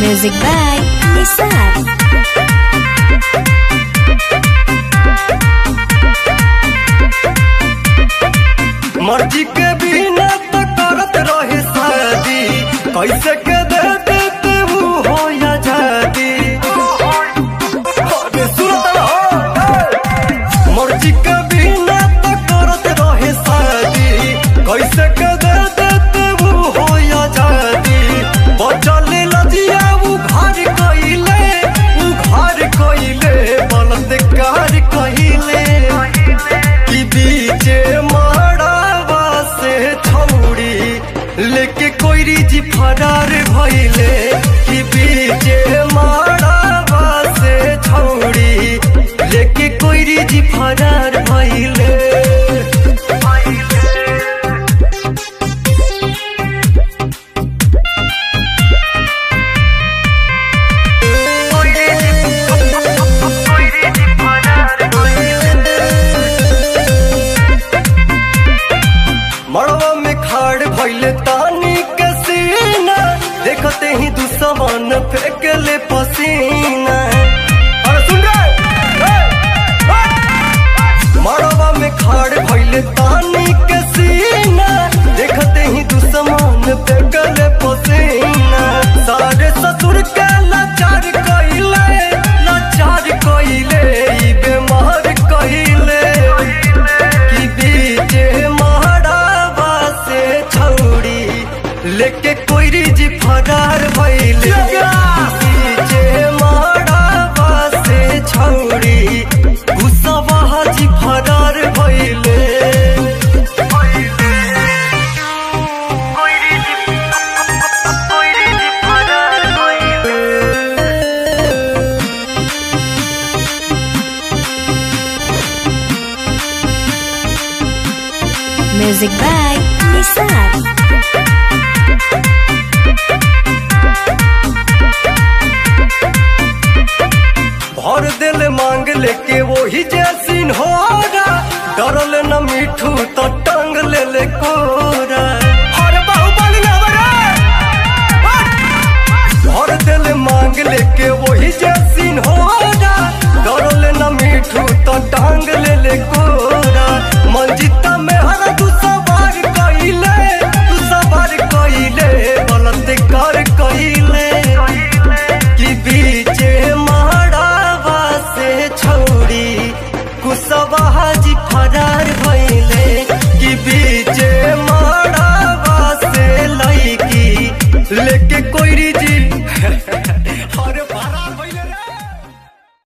Music by Nisar। मर्जी के बिना तो करत रहे शादी, कैसे के दे देते वो हो या जादी। मर्जी के बिना तो करत रहे शादी, कैसे के दे देते वो हो या जादी। बचल लजिया वो घर कइले बलात्कार कइले कि बीचे लेके कोई जी फरार भइले कि बीचे मारावा से छौड़ी लेके कोई जी फरार भइले। मड़वा में खाड़ भइले तानी के सीना, देखते ही दुश्मन फेंकले पसीना। अरे सुन रे, मड़वा में खाड़ भइले तानी के सीना, देखते ही दुश्मन फेंकले पसीना। सारे ससुर के लाचार कइले ई बेमार कइले कि बीचे लेके कोई जी फरार भइले। बीचे मारावा से छौड़ी घुसवा जी फरार भइले। Music by Nisar। भर दिल मांग लेके वही जैसीन हो रहा, डरल न मिठू तो टंग ले कोरा। भर दिल मांग लेके वही जैसीन हो रहा, डरल न मिठू तो टांग ले कोरा। मंजिता में हर तू सवार कइले बलात्कार कइले कि बीचे कुसवा जी फरार भइले कि बीचे मारावा से लईकी लेके कोई जी